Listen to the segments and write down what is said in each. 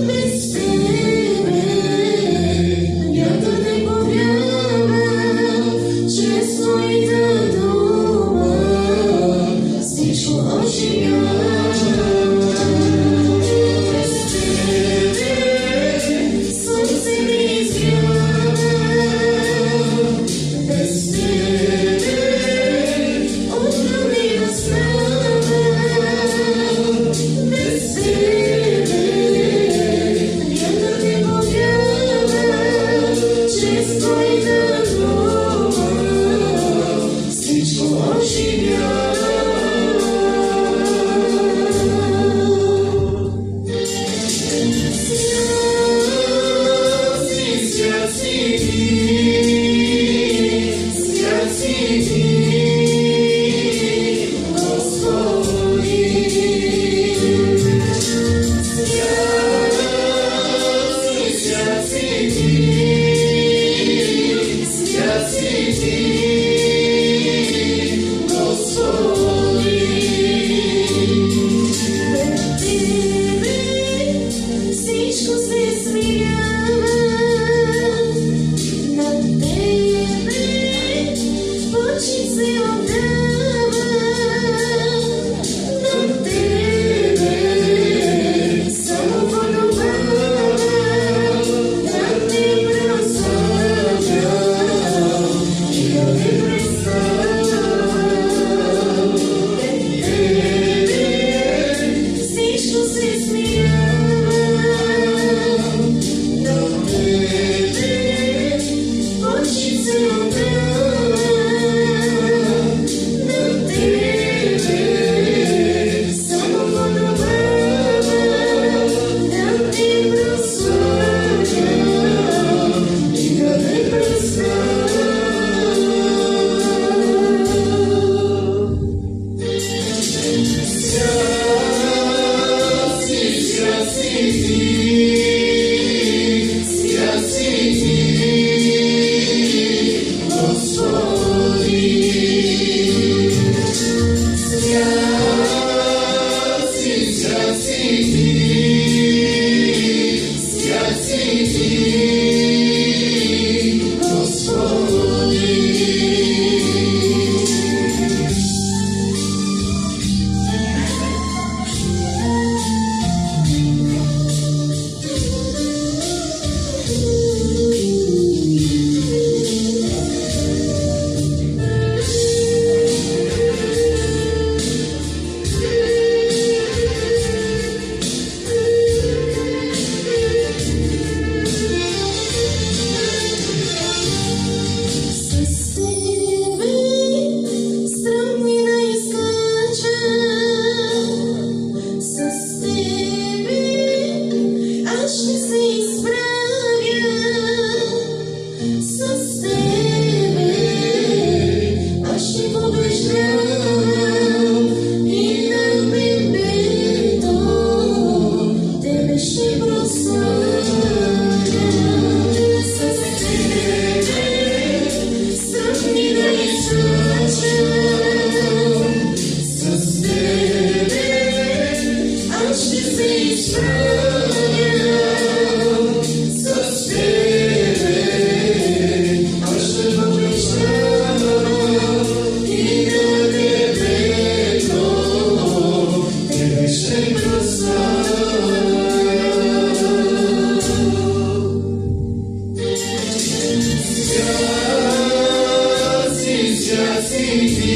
Без тебе вятър не повява, чрез твоята дума всичко оживява. Без тебе слънце не изгрява, без тебе утро не настава, без тебе вятър не повява, чрез твоята дума всичко оживява. Свят си ти, Господи. Свят си ти, Господи. Пред тебе всичко се смирява, на тебе почит се отдава, на тебе само подобава, да те прославя и да те представя. Пред тебе всичко се смирява, на тебе почит се отдава, на тебе само подобава, да те прославя и да те представя. Свят си ти, Господи. Свят си ти, Господи. С тебе стръмнина изкача, с тебе аз ще се изправя, с тебе аз ще побеждавам и на небето тебе ще прославя. С тебе стръмнина изкача, с тебе аз ще се изправя, с тебе аз ще побеждавам и на небето тебе ще прославя. Свят си ти,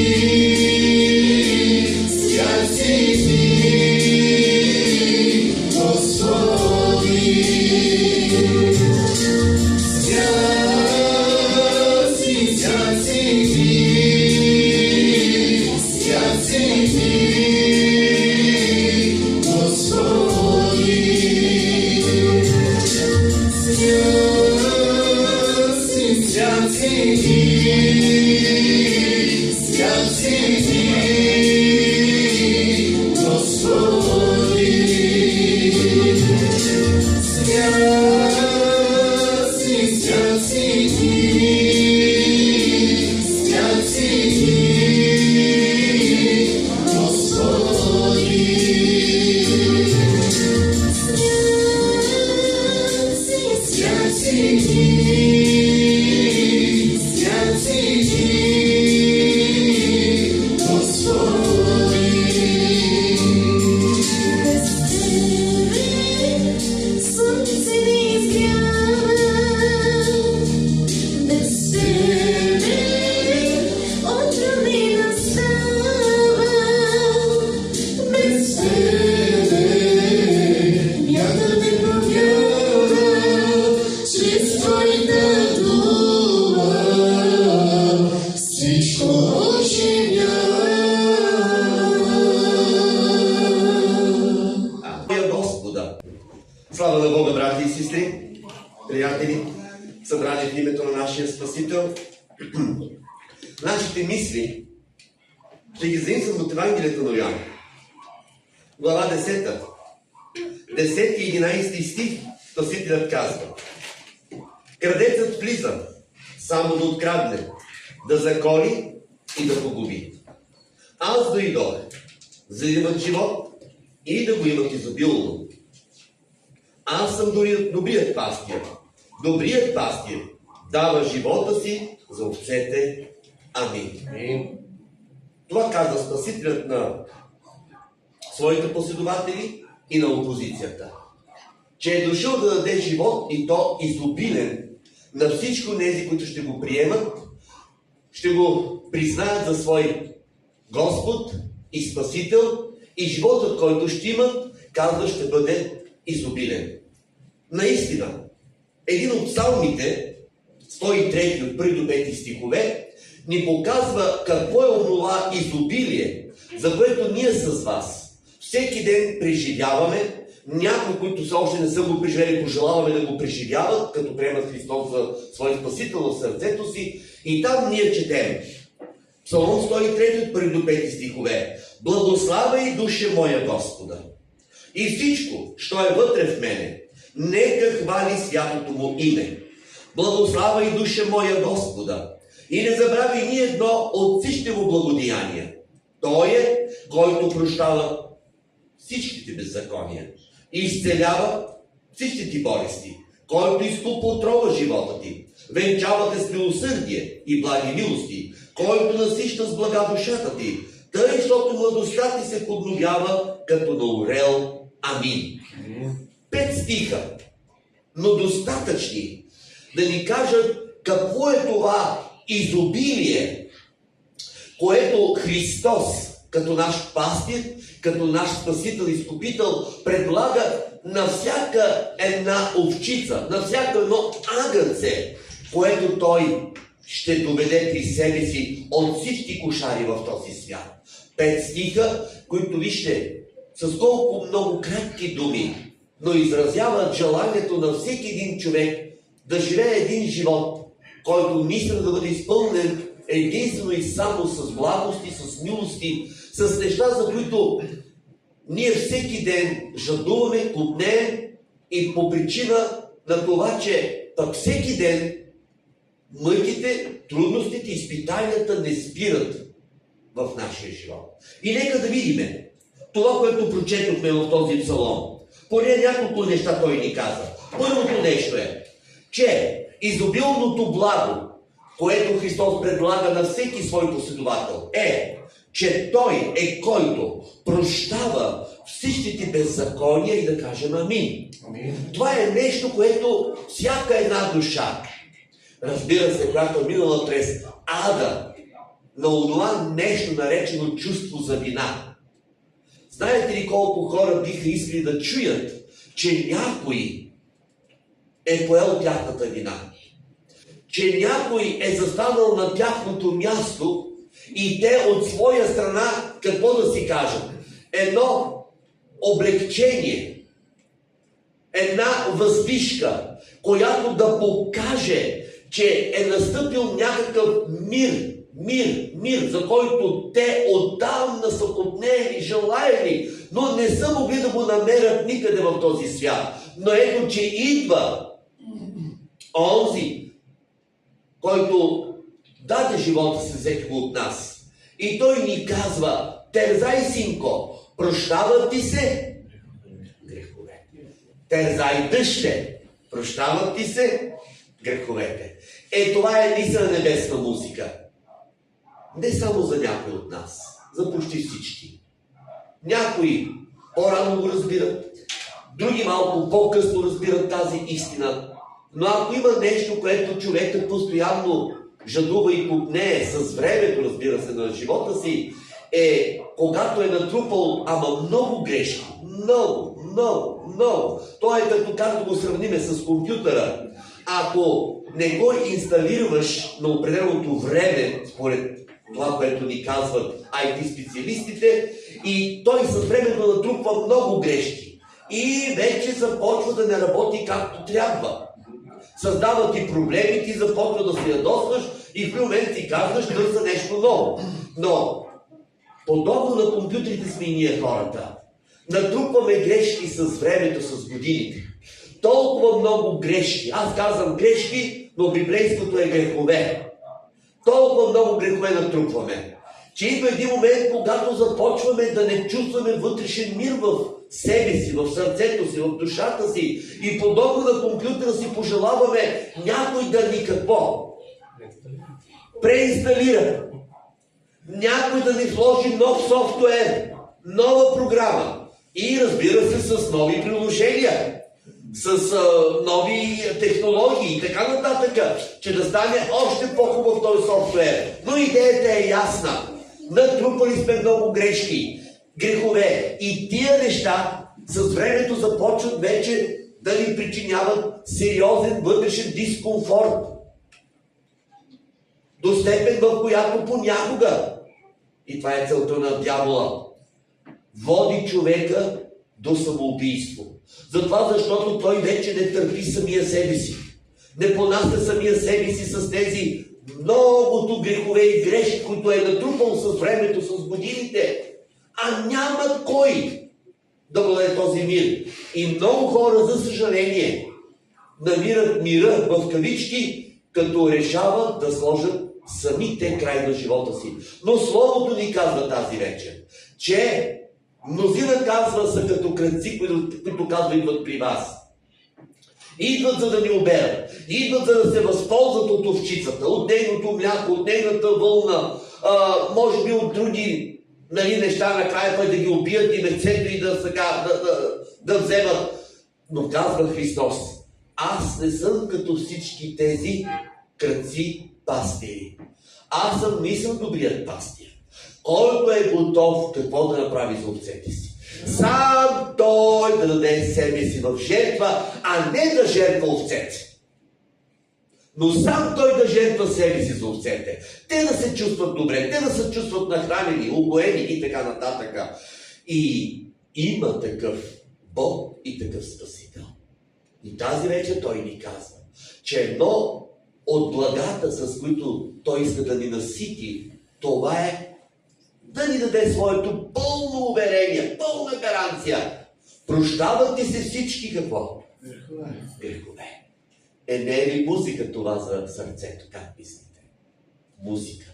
Господи. Свят си ти, Господи. Свят си ти, Господи. свят си ти, Господи. Без тебе слънце не изгрява, без тебе утро не настава, без Тебе вятър ме повява, чрез Твоята дума всичко оживява. Моя Господа! Слава на Бога, брати и сестри, приятели, събрани в името на нашия Спасител. Нашите мисли ще ги заимствам от Евангелието на Йоан. Глава 10. 10 и 11 стих Спасителят казва: Крадецът влиза само да открадне, да заколи и да погуби. Аз дойдох, за да имат живот и да го имат изобилно. Аз съм добрият пастир. Добрият пастир дава живота си за овцете. Амин. Това казва Спасителят на своите последователи и на опозицията. Че е дошъл да даде живот, и то изобилен, на всичко тези, които ще го приемат, ще го признаят за свой Господ и Спасител, и животът, който ще имат, казва, ще бъде изобилен. Наистина, един от псалмите, 103 от 1 до 5 стихове, ни показва какво е онова изобилие, за което ние с вас всеки ден преживяваме. Някои, които все още не са го преживели, пожелаваме да го преживяват, като приемат Христос за свой Спасител в сърцето си. И там ние четем Псалом 103 от 1 до 5 стихове: Благославяй, душе моя, Господа, и всичко, що е вътре в мене, нека хвали святото му име. Благославяй, душе моя, Господа, и не забравяй ни едно от всичките му благодеяния. Той е, който прощава всичките беззакония и изцелява всичките ти болести, който изкупа отрова живота ти, венчава те с милосърдие и благи милости, който насища с блага душата ти, тъй, защото младостта ти се подновява като на орел. Амин. 5 стиха, но достатъчни да ни кажат какво е това изобилие, което Христос, като наш пастир, като наш Спасител и Изкупител, предлага на всяка една овчица, на всяко едно агънце, което Той ще доведе при себе си от всички кошари в този свят. 5 стиха, които, вижте, с колко много кратки думи, но изразяват желанието на всеки един човек да живее един живот, който мисля да бъде изпълнен единствено и само с благости, с милости, с неща, за които ние всеки ден жадуваме, купнеем, и по причина на това, че пък всеки ден мъките, трудностите, изпитанията не спират в нашия живот. И нека да видим това, което прочетохме в този псалом. Поне няколко неща той ни каза. Първото нещо е, че изобилното благо, което Христос предлага на всеки свой последовател, е, че Той е, който прощава всичките беззакония, и да кажем амин. Това е нещо, което всяка една душа, разбира се, която е минала през ада на онова нещо, наречено чувство за вина. Знаете ли колко хора биха искали да чуят, че някой е поел тяхната вина? Че някой е застанал на тяхното място и те от своя страна, какво да си кажат? Едно облегчение, една въздишка, която да покаже, че е настъпил някакъв мир, за който те отдавна са копнели, желаели, но не са могли да го намерят никъде в този свят. Но ето, че идва онзи, който даде живота си, взех го от нас. И той ни казва: терзай, синко, прощават ти се грехове. Терзай, дъще, прощават ти се греховете. Това е наистина небесна музика. Не само за някой от нас, за почти всички. Някои по-рано го разбират, други малко по-късно разбират тази истина. Но ако има нещо, което човекът постоянно жадува и купнее с времето, разбира се, на живота си, когато е натрупал, ама много грешки, много. То е като го сравниме с компютъра. Ако не го инсталираш на определеното време, според това, което ни казват IT специалистите, и той с времето натрупва много грешки. И вече започва да не работи както трябва. Създава ти проблеми, ти започва да се ядосваш и в момент си казваш търса нещо ново. Но подобно на компютрите сме и ние хората. Натрупваме грешки с времето, с годините. Толкова много грешки. Аз казвам грешки, но библейското е грехове. Толкова много грехове натрупваме, че идва един момент, когато започваме да не чувстваме вътрешен мир в себе си, в сърцето си, в душата си. И подобно на компютъра си пожелаваме някой да ни какво? Преинсталира. Някой да ни сложи нов софтуер, нова програма. И разбира се, с нови приложения, с нови технологии и така нататък, че да стане още по-хубав този софтуер. Но идеята е ясна. Натрупали сме много грешки, грехове. И тия неща с времето започват вече да ни причиняват сериозен вътрешен дискомфорт. До степен, в която понякога, и това е целта на дявола, води човека до самоубийство. Затова, защото той вече не търпи самия себе си. Не понася самия себе си с тези многото грехове и грешки, които е натрупал с времето, с годините. А няма кой да му даде този мир. И много хора, за съжаление, намират мира в кавички, като решават да сложат самите край на живота си. Но Словото ни казва тази вечер, че мнозина казва са като крадци, които казва идват при вас. Идват за да ни оберат. Идват за да се възползват от овчицата, от нейното мляко, от нейната вълна, може би от други неща накрая, пък да ги убият и мецето и да вземат. Но казва Христос, аз не съм като всички тези крадци пастири. Аз съм наистина добрият пастир, който е готов какво да направи за овцете си. Сам той да даде себе си в жертва, а не да жертва овцете. Но сам той да жертва себе си за овцете. Те да се чувстват добре, те да се чувстват нахранени, угоени и така нататък. И има такъв Бог и такъв Спасител. И тази вечер той ни казва, че едно от благата, с които той иска да ни насити, това е да ни даде своето пълно уверение, пълна гаранция. Прощават ти се всички какво? Грехове. Не е ли музика това за сърцето? Как мислите? Музика.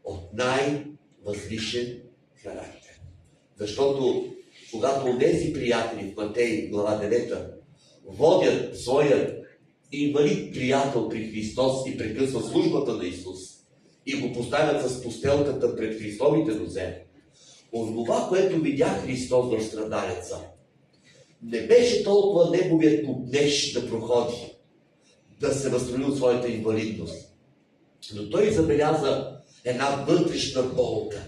От най-възвишен характер. Защото когато тези приятели в Матей глава 9 водят своя инвалид приятел при Христос и прекъсва службата на Исус и го поставят с постелката пред Христовите нозе, от това, което видя Христос в страдалеца, не беше толкова неговият купнеж да проходи, да се възстанови от своята инвалидност. Но той забеляза една вътрешна болка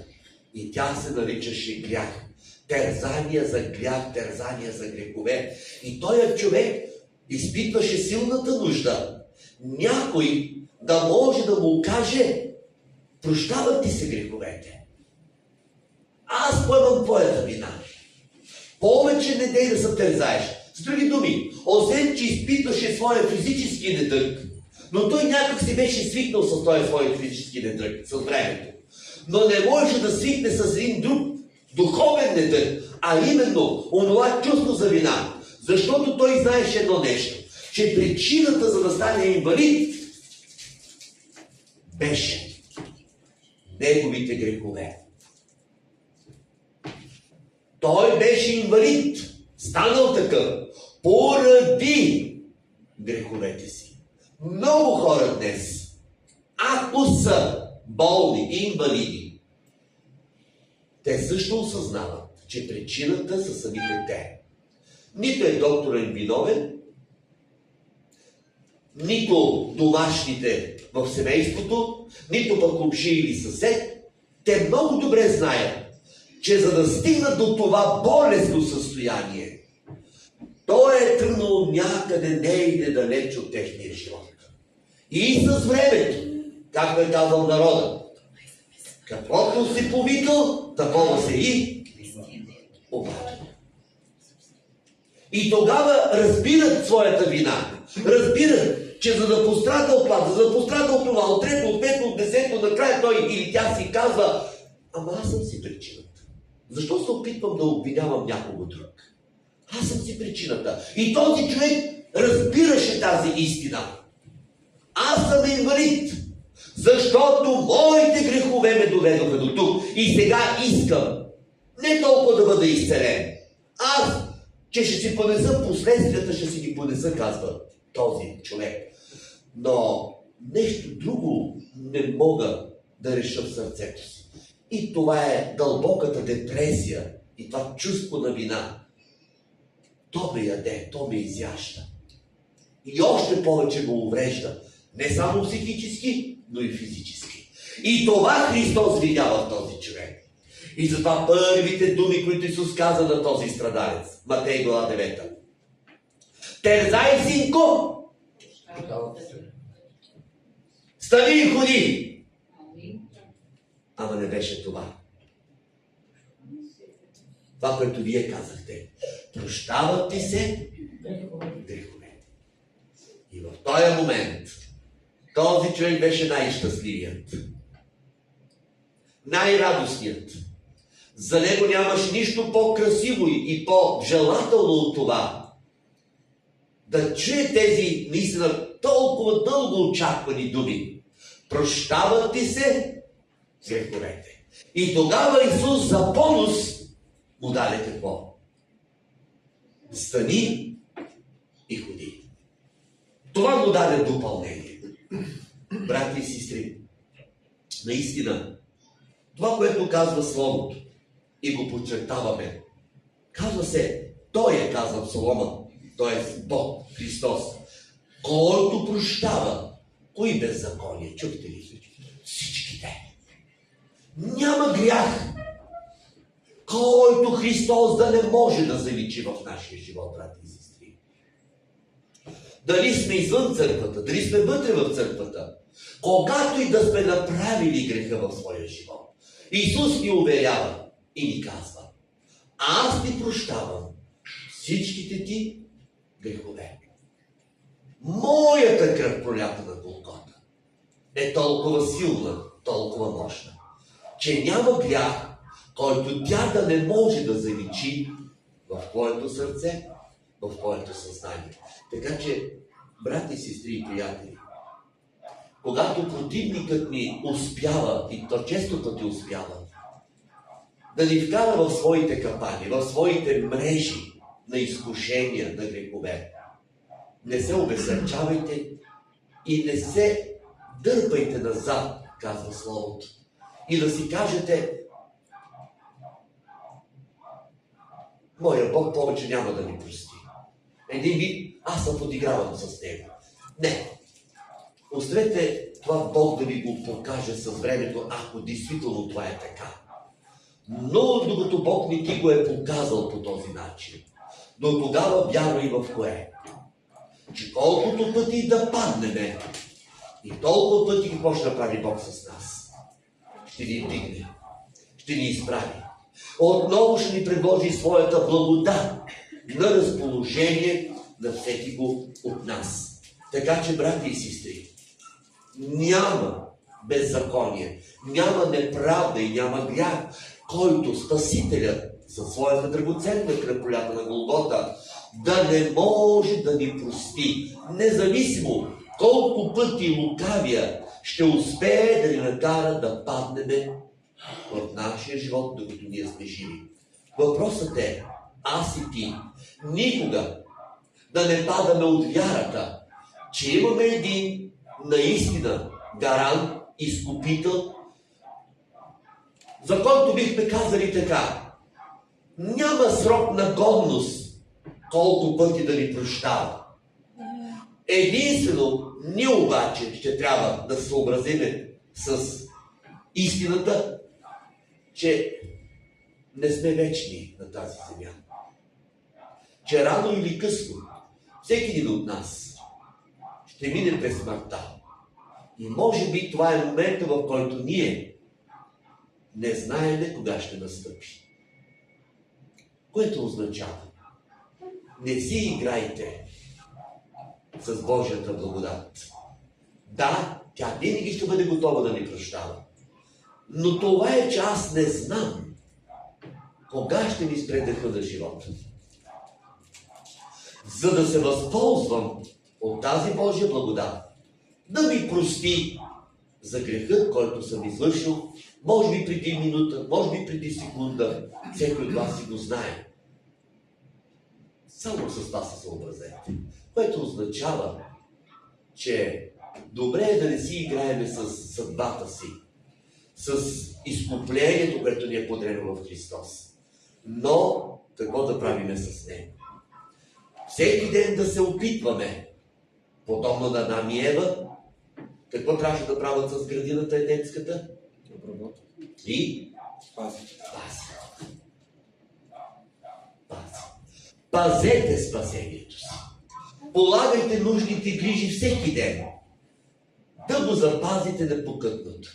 и тя се наричаше грях. Терзания за грях, терзания за грехове. И този човек изпитваше силната нужда някой да може да му каже: прощават ти се греховете. Аз поемам твоята вина. Повече не дей да се тързаеш. С други думи, освен че изпитваше своя физически недъг, но той някак си беше свикнал с този своя физически недъг, с времето. Но не можеше да свикне с един друг духовен недъг, а именно онова чувство за вина. Защото той знаеше едно нещо, че причината за да стане инвалид беше неговите грехове. Той беше инвалид, станал такъв, поради греховете си. Много хора днес, ако са болни и инвалиди, те също осъзнават, че причината са самите те. Нито е докторът им виновен, нито домашните в семейството, нито пък общи или съсед. Те много добре знаят, че за да стигнат до това болестно състояние, то е тръгнало някъде не далеч от техния живот. И с времето, както е казал народът, каквото си повикал, такова се и обади. И тогава разбират своята вина. Разбират, че за да пострадал това, за да пострадал това, от трето, от пето, от десето, накрая той или тя си казва: ама аз съм си причината. Защо се опитвам да обвинявам някого друг? Аз съм си причината. И този човек разбираше тази истина. Аз съм инвалид, защото моите грехове ме доведоха до тук. И сега искам не толкова да бъда изцелен. Аз, че ще си понеса последствията, ще си ги понеса, казва този човек. Но нещо друго не мога да реша в сърцето си. И това е дълбоката депресия и това чувство на вина. То ме яде, то ме изяща. И още повече го уврежда. Не само психически, но и физически. И това Христос видя в този човек. И затова първите думи, които Исус каза на този страдалец, Матей глава 9. Терзай, синко! Стани и ходи! Ама не беше това. Това, което вие казахте. Прощават ти се грехове. И в този момент този човек беше най-щастливият. Най-радостният. За него нямаше нищо по-красиво и по-желателно от това. Да чуе тези наистина толкова дълго очаквани думи. Прощават ти се греховете. И тогава Исус за бонус му даде какво? Стани и ходи. Това му даде допълнение. Брати и сестри, наистина, това, което казва Словото, и го подчертаваме, казва се, Той е казал Соломон, т.е. Бог, Христос, който прощава. Кои беззакония? Чухте ли? Всичките. Няма грях, който Христос да не може да заличи в нашия живот, брати и сестри. Дали сме извън църквата, дали сме вътре в църквата, когато и да сме направили греха в своя живот, Исус ни уверява и ни казва: аз ти прощавам всичките ти грехове. Моята кръв, пролята на Голгота, е толкова силна, толкова мощна, че няма грях, който тя да не може да заличи в твоето сърце, в твоето съзнание. Така че, брати, сестри и приятели, когато противникът ни успява, и то често пъти успява, да ни вкара в своите капани, в своите мрежи на изкушения, на грехове, не се обезсърчавайте и не се дърпайте назад, казва Словото. И да си кажете: моя Бог повече няма да ми прости. Един вид, аз съм подигравам с Него. Не. Оставете това Бог да ви го покаже с времето, ако действително това е така. Но докато Бог не ти го е показал по този начин, до тогава вярвай в кое? Че колкото пъти да паднеме, и толкова пъти какво ще направи Бог с нас? Ще ни вдигне, ще ни изправи. Отново ще ни предложи своята благодат на разположение на всеки го от нас. Така че, брати и сестри, няма беззаконие, няма неправда и няма грях, който Спасителят със своята драгоценна кръв, пролята на Голгота, да не може да ни прости, независимо колко пъти лукавия ще успее да ни накара да паднем в нашия живот, докато ние сме живи. Въпросът е, аз и ти, никога да не падаме от вярата, че имаме един наистина гарант, изкупител, за който бихме казали така: няма срок на годност колко пъти да ни прощава. Единствено, ние обаче ще трябва да се съобразиме с истината, че не сме вечни на тази земя. Че рано или късно всеки един от нас ще мине през смъртта. И може би това е момента, в който ние не знаем кога ще настъпи. Което означава: не си играйте с Божията благодат. Да, тя винаги ще бъде готова да ни прощава. Но това е, че аз не знам кога ще ми спре дъха на живота. За да се възползвам от тази Божия благодат, да ми прости за грехът, който съм извършил, може би преди минута, може би преди секунда, всеки от вас си го знае. Само с това се съобразете. Което означава, че добре е да не си играеме с съдбата си, с изкуплението, което ни е подарено в Христос. Но какво да правиме с него? Всеки ден да се опитваме, подобно на Адам и Ева, какво трябваше да правят с градината еденската? И пазят. Пазете спасението си. Полагайте нужните грижи всеки ден. Да го запазите непокътнато.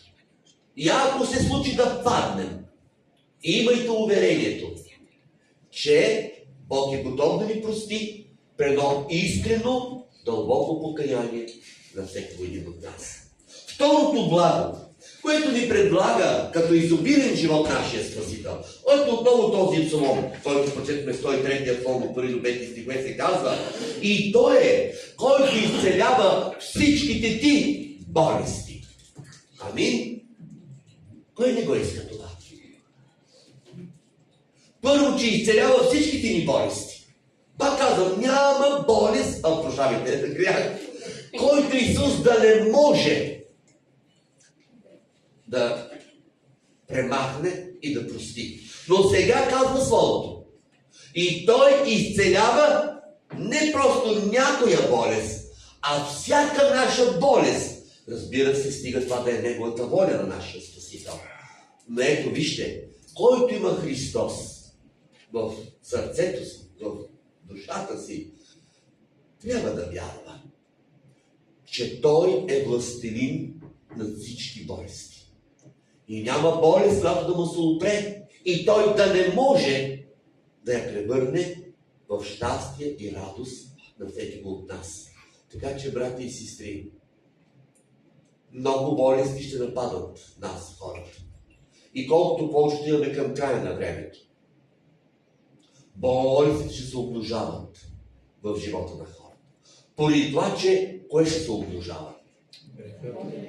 И ако се случи да паднем, имайте уверението, че Бог е готов да ни прости при едно искрено, дълбоко покаяние на всеки един от нас. Второто благо, което ни предлага като изобилен живот нашия Спасител. Ето отново този псалом, който прочетохме 103-я псалом от 1 до 5 стихове се казва: и той е, който изцелява всичките ти болести. Амин? Кой не го иска това? Първо, че изцелява всичките ни болести. Пак казвам, няма болест, прощавайте, грях, който Исус да не може да премахне и да прости. Но сега казва Словото. И Той изцелява не просто някоя болест, а всяка наша болест. Разбира се, стига това да е Неговата воля на нашия Спасител. Но ето вижте, който има Христос в сърцето си, в душата си, трябва да вярва, че Той е властелин над всички болести. И няма болест, която да му се опре, и Той да не може да я превърне в щастие и радост на всеки от нас. Така че, брати и сестри, много болести ще нападат нас, хората. И колкото повече имаме към края на времето, болестите ще се умножават в живота на хората. Поради това, че кое ще се умножава?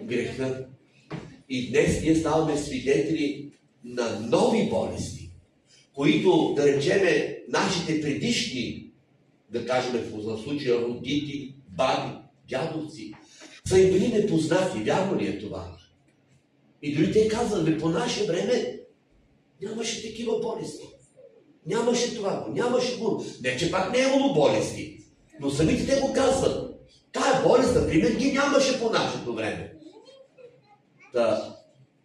Греха. И днес ние ставаме свидетели на нови болести, които, да речеме, нашите предишни, да кажем в случая родители, баби, дядовци, са им били непознати. Вярно ли е това? И дори те казват, по наше време нямаше такива болести. Нямаше това, нямаше го. Не, че пак не е имало болести, но самите те го казват. Тая болест, например, ги нямаше по нашето време.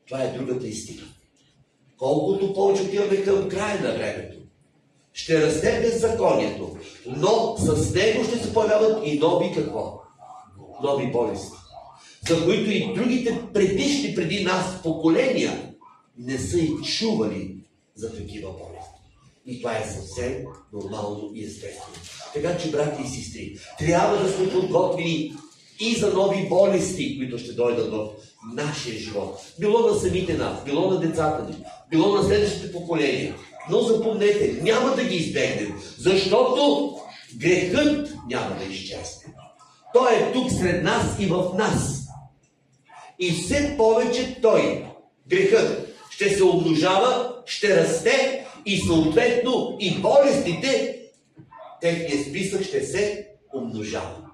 Това е другата истина. Колкото повече отиваме към края на времето, ще расте беззаконието, но с него ще се появяват и нови какво? Нови болести, за които и другите предишни преди нас поколения не са и чували за такива болести. И това е съвсем нормално и естествено. Така че, брати и сестри, трябва да сме подготвени и за нови болести, които ще дойдат в нашия живот. Било на самите нас, било на децата ни, било на следващите поколения. Но запомнете, няма да ги избегнем, защото грехът няма да изчезне. Той е тук сред нас и в нас. И все повече той, грехът, ще се умножава, ще расте и съответно и болестите, техният списък ще се умножава.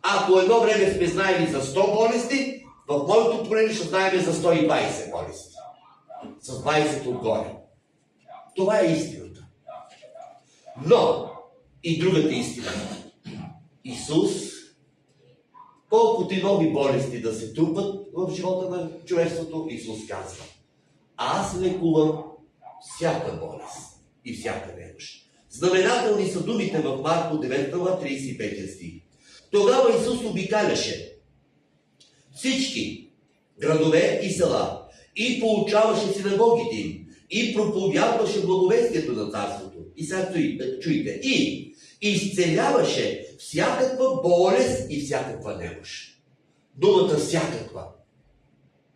Ако едно време сме знаели за 100 болести, в моето поле ще знаем за 120 болести. С 20 отгоре. Това е истината. Но и другата истина. Исус, колкото и нови болести да се трупат в живота на човечеството, Исус казва: аз лекувам всяка болест и всяка немощ. Знаменателни са думите в Марко 9 глава 35 стих. Тогава Исус обикаляше всички градове и села и поучаваше синагогите им и проповядваше благовестието на царството. И сега чуйте. И изцеляваше всякаква болест и всякаква немощ. Думата всякаква.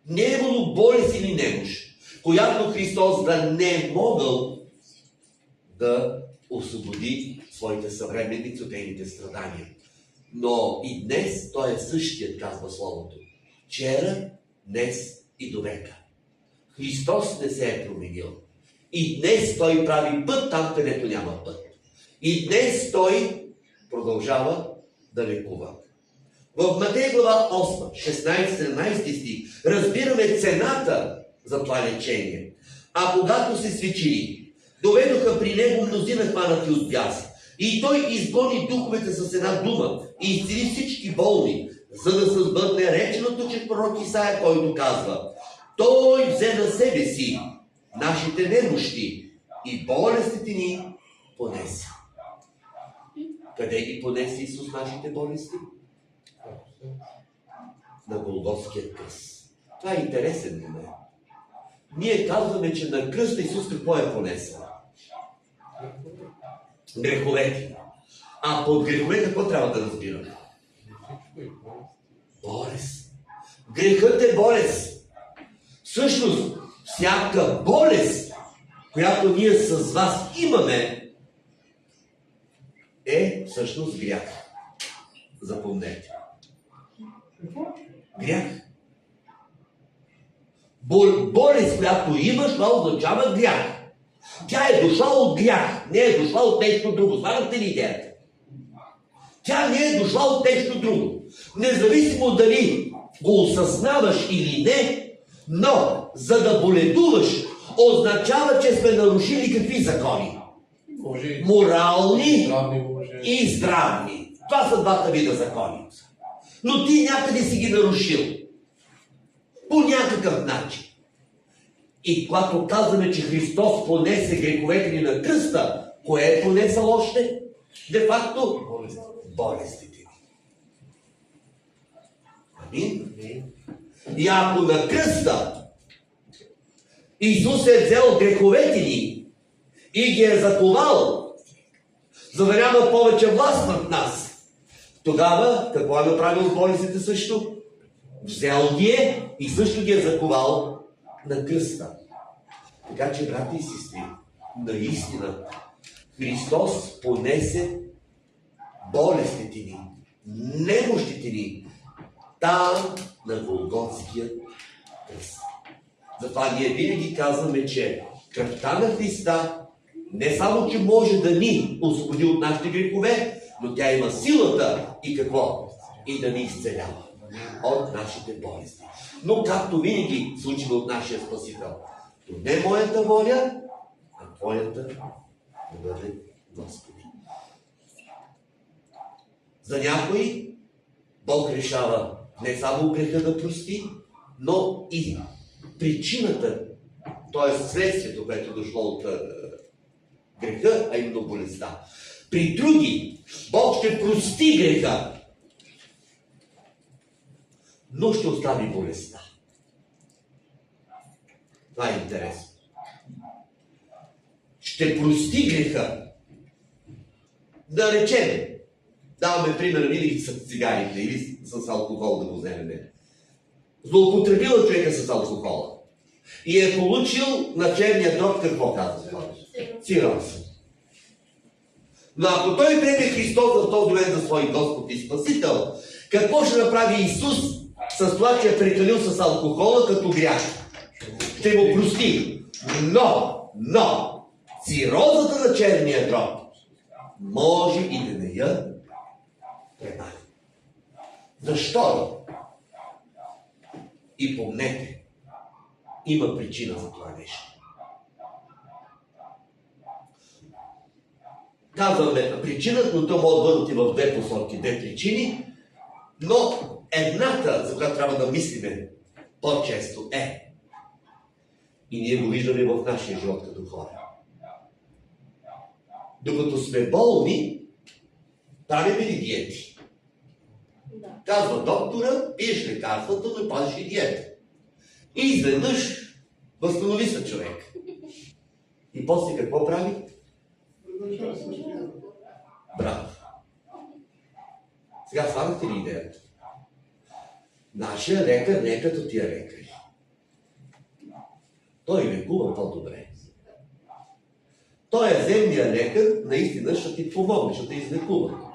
Не е имало болест или немощ, която Христос да не е могъл да освободи своите съвременници от техните страдания. Но и днес Той е същият, казва Словото. Вчера, днес и до века. Христос не се е променил. И днес Той прави път там, където няма път. И днес Той продължава да лекува. В Матей глава 8, 16-17 стих разбираме цената за това лечение. А когато се свечили, доведоха при него мнозина хванати от бяс. И той изгони духовете с една дума и изцели всички болни, за да се сбъдне реченото чрез пророк Исаия, който казва: той взе на себе си нашите немощи и болестите ни понесе. Къде ги понесе Исус нашите болести? На Голготския кръст. Това е интересен момент. Ние казваме, че на кръста Исус какво е понесъл? Греховете. А под грехове какво трябва да разбираме? Болест. Грехът е болест. Всъщност, всяка болест, която ние с вас имаме, е всъщност грях. Запомнете. Грях. Болест, която имаш, това означава грях. Тя е дошла от грях, не е дошла от нещо друго. Сваряте ли идеята? Тя не е дошла от нещо друго. Независимо дали го осъзнаваш или не, но за да боледуваш, означава, че сме нарушили какви закони? Морални и здравни. Това са двата вида закони. Но ти някъде си ги нарушил. По някакъв начин. И когато казваме, че Христос понесе греховете ни на кръста, кое е понесъл още? Де-факто болестите ни. Амин? И ако на кръста Исус е взел греховете ни и ги е заковал, за да няма повече власт над нас, тогава какво е направил с болестите също? Взел ги е и също ги е заковал на кръста. Така че, брати и сестри, наистина Христос понесе болестите ни, немощите ни там на Голготския кръст. Затова ние винаги казваме, че кръвта на Христа не само, че може да ни освободи от нашите грехове, но тя има силата и какво? И да ни изцелява от нашите болести. Но както винаги случва от нашия Спасител, то не моята воля, а Твоята да бъде, Господи. За някои Бог решава не само греха да прости, но и причината, т.е. следствието, което е дошло от греха, а именно болестта. При други Бог ще прости греха, но ще остави болестта. Това е интересно. Ще прости греха. Да речем, даваме пример винаги с цигарите или с алкохол, да го вземем. Злоупотребила човека с алкохола и е получил на черния дроб, какво казва? Цироз. Но ако той приеме Христос в този момент за свой Господ и Спасител, какво ще направи Исус с това, че е прекалил с алкохола като грях? Ще го прости. Но цирозата на черния дроб може и да не я премахне. Защо? И помнете, има причина за това нещо. Казваме причината, но то може да бъдат и в две посоки, две причини, но едната, за която трябва да мислиме по-често е, и ние го виждаме в нашия живот като хора. Докато сме болни, правим ли диети? Казва доктора, пиеш лекарствата, но пазиш и диета. И изведнъж възстанови се човек. И после какво прави? Браво! Сега сварите ли идеята? Нашия лекар не е като тия лекари. Той лекува по-добре. Той е земния лекар, наистина ще ти помогне, ще те излекува.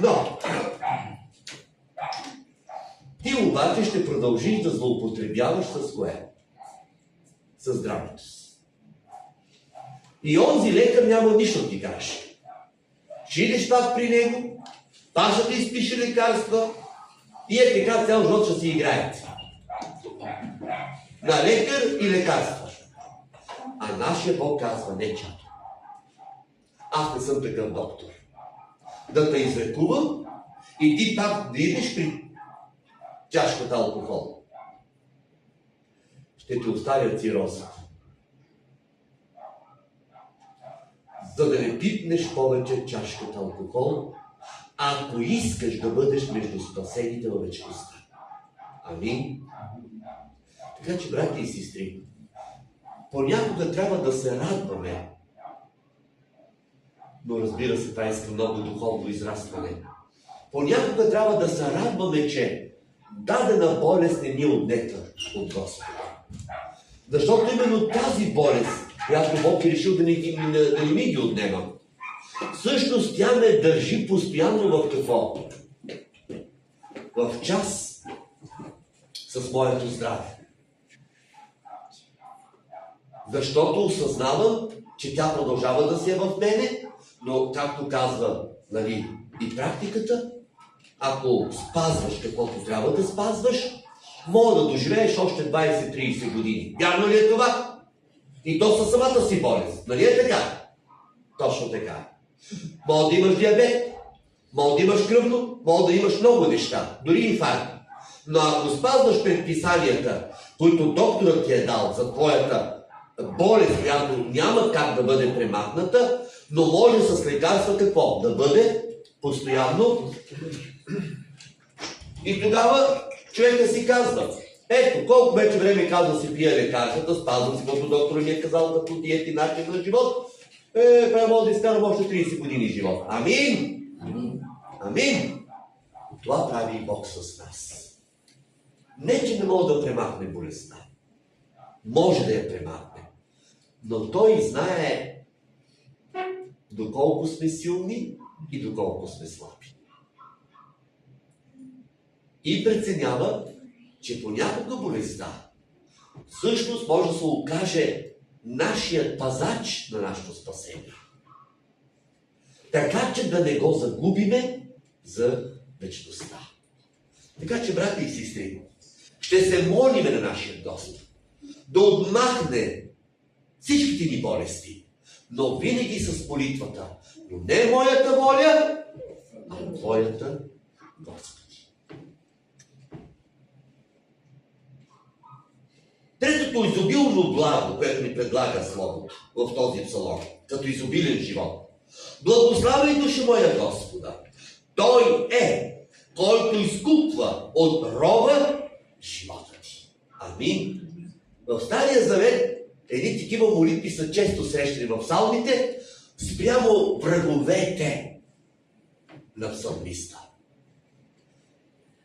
Но ти обаче ще продължиш да злоупотребяваш с кое? С здравето си. И онзи лекар няма нищо да ти каже. Ще идеш пак при него, пак ще ти изпише лекарства и е така цял живот ще си играете. На лекар и лекарства. А нашия Бог казва, не чато. Аз не съм такъв доктор. Да те излекувам и ти пак да идеш при чашката алкохол. Ще те оставя цироза. За да не пипнеш повече чашката алкохол, ако искаш да бъдеш между спасените във вечността. Амин. Така че, брати и сестри, понякога трябва да се радваме. Но разбира се, това иска много духовно израстване. Понякога трябва да се радваме, че дадена болест не ни е отнета от Господа. Защото именно тази болест, която Бог е решил да не ми ги отнема, всъщност тя ме държи постоянно в какво? В час с моето здраве. Защото осъзнавам, че тя продължава да си е в мене, но както казва, нали, и практиката, ако спазваш каквото трябва да спазваш, мога да доживееш още 20-30 години. Вярно ли е това? И то със самата си болест. Нали е така? Точно така. Мога да имаш диабет, мога да имаш кръвно, мога да имаш много неща, дори инфаркт. Но ако спазваш предписанията, които докторът ти е дал за твоята болест, която няма как да бъде премахната, но може с лекарства какво? Да бъде постоянно. И тогава човека си казва, ето, колко вече време казва си пия лекарствата, спазвам си, каквото доктора ми е казал като диети начин на живот, правя може да изкарам още 30 години живот. Амин! Амин! Това прави и Бог с нас. Не, че не може да премахне болестта. Може да я премахне. Но Той знае доколко сме силни и доколко сме слаби. И преценява, че понякога болестта всъщност може да се окаже нашият пазач на нашето спасение. Така че да не го загубиме за вечността. Така че, брати и сестри, ще се молиме на нашия Господ да отмахне всичките ни болести, но винаги с молитвата. Но не моята воля, а Твоята, Господи. Третото изобилно благо, което ни предлага Словото в този псалом, като изобилен живот. Благославяй душа моя Господа. Той е, който изкупва от рова живота ти. Амин. В Стария Завет едни такива молитви са често срещани в псалмите спрямо враговете на псалмиста.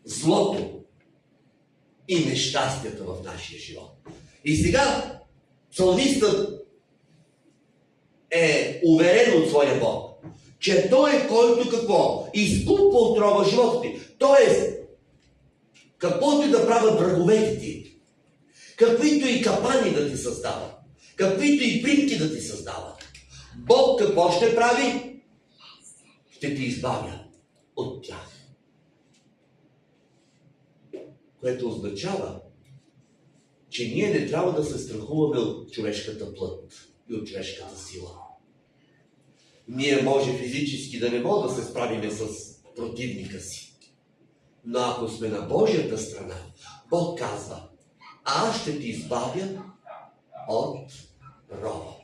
Злото и нещастията в нашия живот. И сега псалмистът е уверен от своя Бог, че Той е който какво? Изкупва от рова живота ти. Тоест, каквото и да правят враговете ти, каквито и капани да ти създават, каквито и примки да ти създават, Бог какво ще прави? Ще ти избавя от тях. Което означава, че ние не трябва да се страхуваме от човешката плът и от човешката сила. Ние може физически да не можем да се справиме с противника си. Но ако сме на Божията страна, Бог казва: аз ще ти избавя от рова.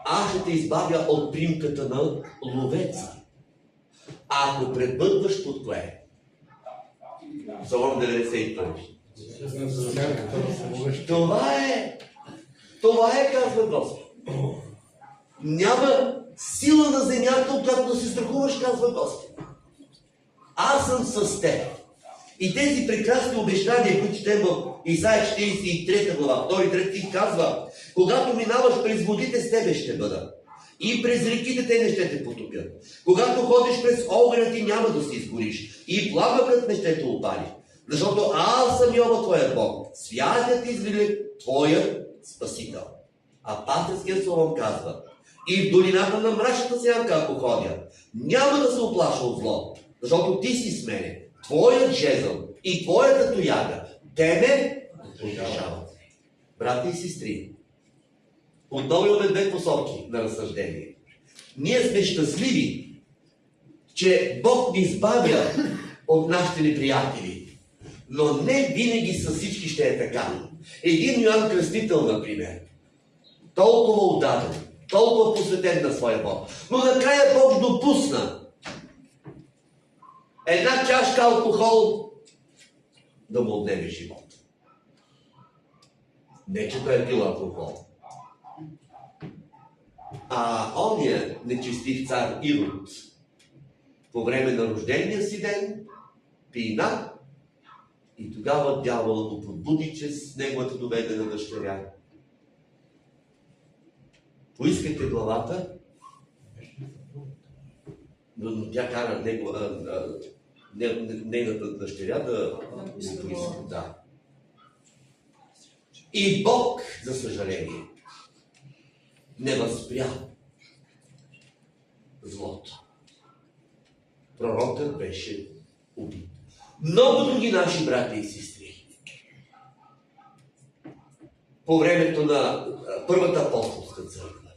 Аз ще те избавя от примката на ловеца. Ако пребъдваш под кое? Псалом 91. Това е, казва Господ. Няма сила на земята, от която да се страхуваш, казва Господ. Аз съм с теб. И тези прекрасни обещания, които четем в Исаия 43 глава, 2-3 стих казва: когато минаваш през водите, с тебе ще бъда. И през реките те не ще те потопят. Когато ходиш през огъня, ти няма да се изгориш. И пламъкът не ще те опали. Защото аз съм Йова, твоя Бог, святият Израилев, твоя Спасител. А пастирският Соломон казва: и в долината на мрачната сянка, ако ходя, няма да се оплаша от зло, защото ти си с мене, твоят жезъл и твоята тояга, те ме утешават. Брати и сестри, отново имаме две посоки на разсъждение. Ние сме щастливи, че Бог ни избавя от нашите неприятели, но не винаги с всички ще е така. Един Йоан Кръстител, например, толкова отдаден, толкова посветен на своя Бог, но накрая Бог допусна една чашка алкохол да му отнеме живот. Не, че той е пил алкохол. А ония нечестив цар Ирод по време на рождения си ден пина и тогава дяволът го подбуди чрез неговата доведена дъщеря. Поискайте главата, но тя кара нейната дъщеря да се поиска. Да. И Бог, за съжаление, не възпря злото. Пророкът беше убит. Много други наши брати и сестри по времето на Първата апостолска църква,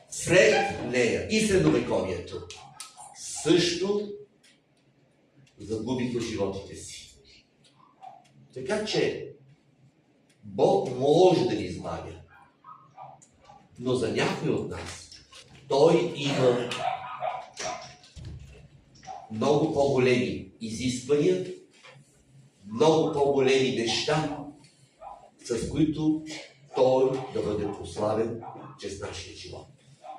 сред нея и средновековието, също загубиха животите си. Така че Бог може да ни избавя, но за някой от нас Той има много по-големи изисквания, много по-големи неща, с които Той да бъде прославен чрез нашия живот.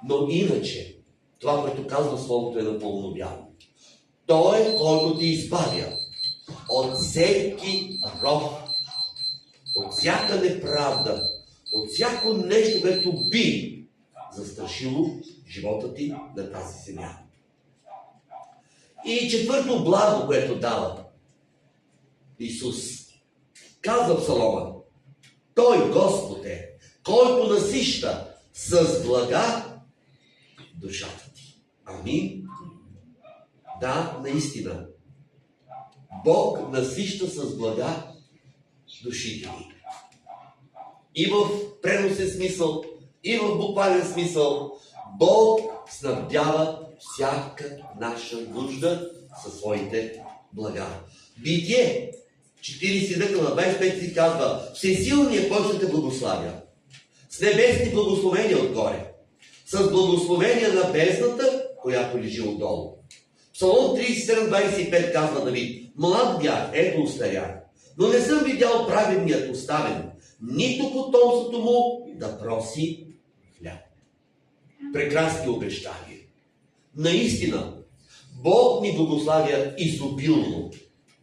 Но иначе, това, което казва Словото, е напълно вярно. Той е, който ти избавя от всеки ров, от всяка неправда, от всяко нещо, което би застрашило живота ти на тази земя. И четвърто благо, което дава Исус. Казва Псалома: Той, Господ е, който насища с блага душата ти. Амин. Да, наистина. Бог насища с блага душите ни. И в преносен смисъл, и в буквален смисъл, Бог снабдява всяка наша нужда със своите блага. Битие 49 на 25 си казва: Всесилният, който ще те благославя, с небесни благословения отгоре, с благословения на бездната, която лежи отдолу. Псалом 37:25 казва Давид: Млад бях, ето остарях, но не съм видял праведният оставен, нито потомството му да проси хляб. Прекрасни обещания. Наистина, Бог ни благославя изобилно,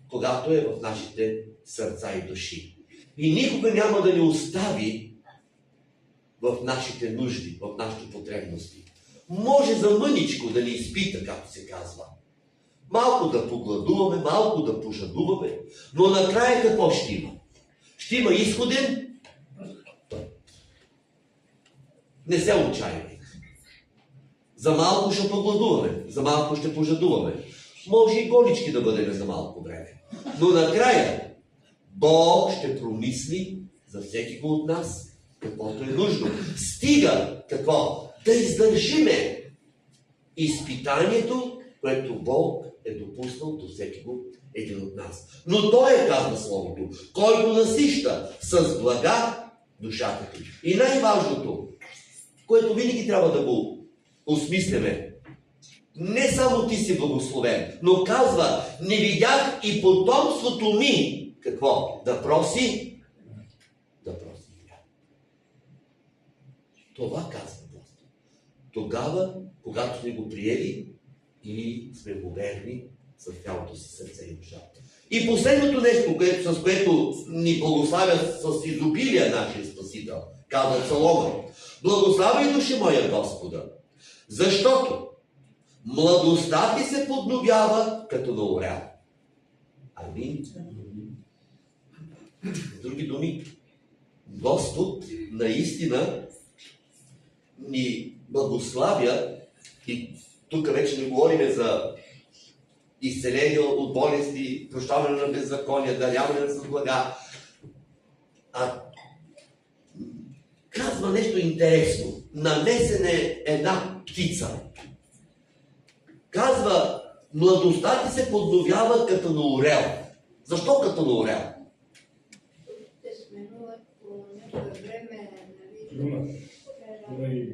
когато е в нашите сърца и души. И никога няма да ни остави в нашите нужди, в нашите потребности. Може за мъничко да ни изпита, както се казва. Малко да погладуваме, малко да пожадуваме, но накрая какво ще има? Ще има изходен път. Не се отчаивайте. За малко ще погладуваме, за малко ще пожадуваме. Може и голички да бъдем за малко време. Но накрая Бог ще промисли за всеки го от нас каквото е нужно. Стига какво? Да издържиме изпитанието, което Бог е допуснал до всеки го един от нас. Но Той е, казва Словото, който насища с блага душата ти. И най-важното, което винаги трябва да го осмисляме, не само ти си благословен, но казва, не видях и потомството ми, какво? Да проси. Това казва Господ. Тогава, когато сме го приели и сме го верни с цялото си сърце и душа. И последното нещо, с което ни благославя с изобилие нашия Спасител, казва Псалома. Благославяй, души моя Господа, защото младостта ти се подновява като на орел. Амин. С други думи, Господ наистина ни благославя, и тук вече не говорим за изцеление от болести, прощаване на беззакония, даряване на блага, а казва нещо интересно. Намесена е една птица. Казва, младостта ти се подновява като на орел. Защо като на орел? Те сменуват по някое време, нали?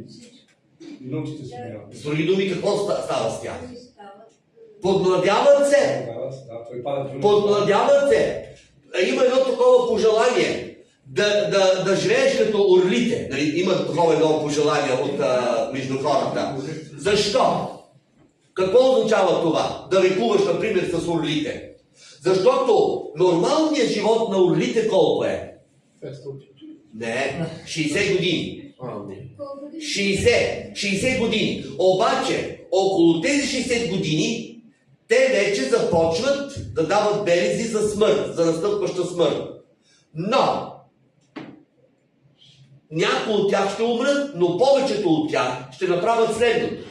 И нощите сменяват. С други думи, какво става с тях? Стават. Подмладяват се. Да, той пада. Подмладяват се. Има едно такова пожелание да живееш като орлите. Нали? Има такова едно пожелание между хората. Защо? Какво означава това? Да лекуваш, например, с орлите. Защото нормалният живот на орлите колко е? 500. Не, 60 години. 60. 60 години. Обаче, около тези 60 години, те вече започват да дават белези за смърт, за настъпваща смърт. Но, някои от тях ще умрат, но повечето от тях ще направят следното.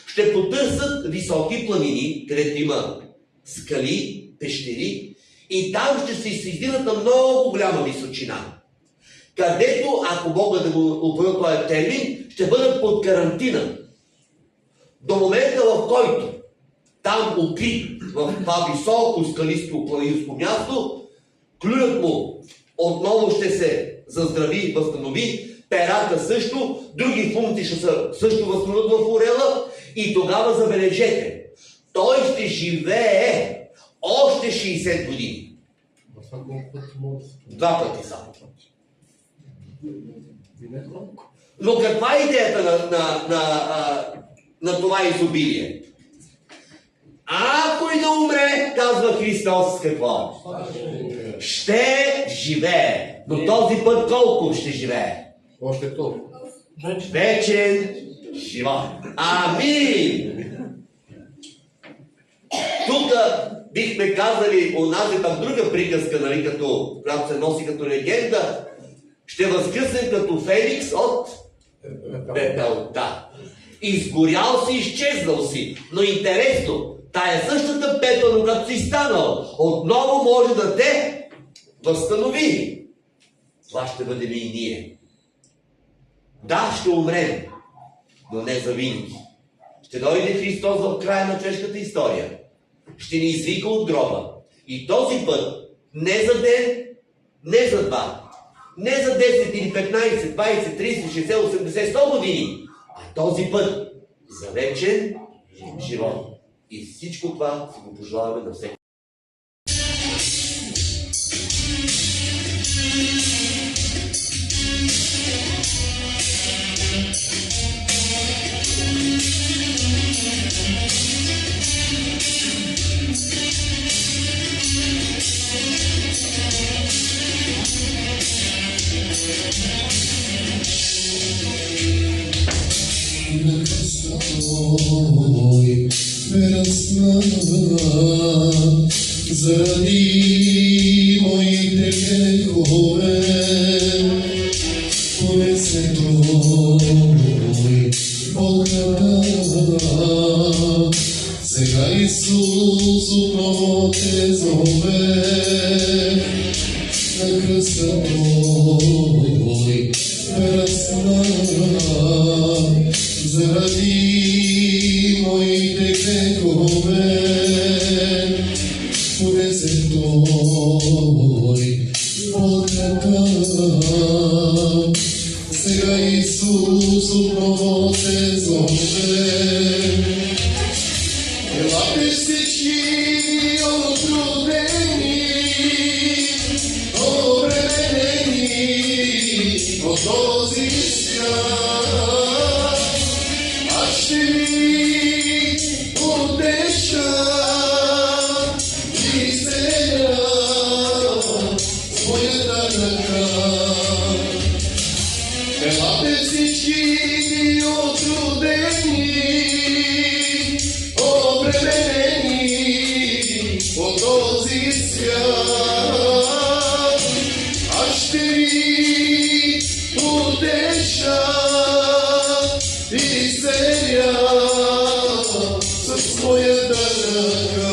Ще потърсят високи планини, където има скали, пещери, и там ще се издигнат на много голяма височина. Където, ако мога да го упомня този термин, ще бъдат под карантина. До момента, в който там укрит в това високо скалисто планинско място, клюнат му отново ще се заздрави, възстанови, перата също, други функции ще също възстановят в орела, и тогава забележете, той ще живее още 60 години. Два пъти само. Но каква е идеята на това изобилие? Ако и да умре, казва Христос, какво? Ще живее. Но този път колко ще живее? Още толкова. Вечен живот. Амин! Тук бихме казали онази там друга приказка, нали, която се носи като легенда. Ще възкръснем като Феникс от пепелта. Изгорял си, изчезнал си. Но интересно, тая същата пепел, когато си станал, отново може да те възстанови. Това ще бъдем и ние. Да, ще умрем, но не завинаги. Ще дойде Христос в края на човешката история. Ще ни извика от гроба. И този път не за ден, не за два, не за 10 или 15, 20, 30, 60, 80, 100 години, а този път за вечен живот. И всичко това си го пожелаваме на всеки. Той прерасна заради моите грехове. Понесе Той Бог Сега Исус отново те зове на кръста Той прерасна заради моите грехове. Понесе Той болката. Сега Исус отново те зове. Елате всички отрудени, обременени от този свят. Аз ще ви утеша и изцеля с моята ръка. Елате всички отрудени, обременени от този свят. Аз ще ви утеша и изцеля с моята ръка.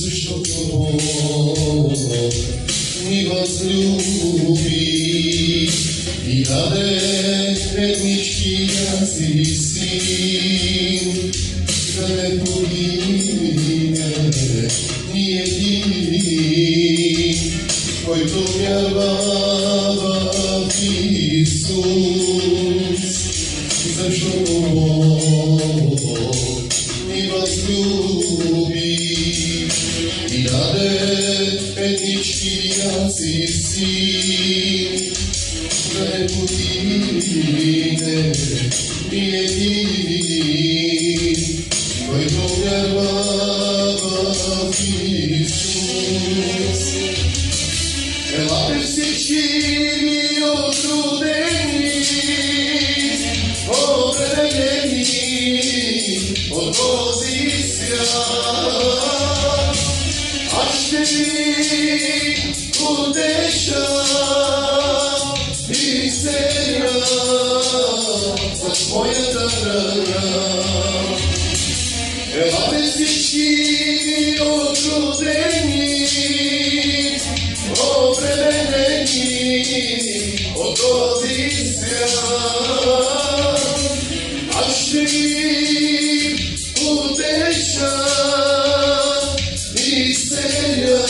Защото Бог ни възлюби и даде едничкия си син, да не погине ни един, който вярва в Исус. Защото Бог ни възлюби и даде едничкия си син, да не погине ни един, който вярва в Исус. Елате всички отрудени, обременени от този свят. Аз ще ви утеша и изцеля с моята ръка. Елате всички отрудени, обременени от този свят. Аз ще ви утеша и изцеля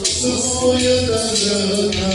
с моята ръка.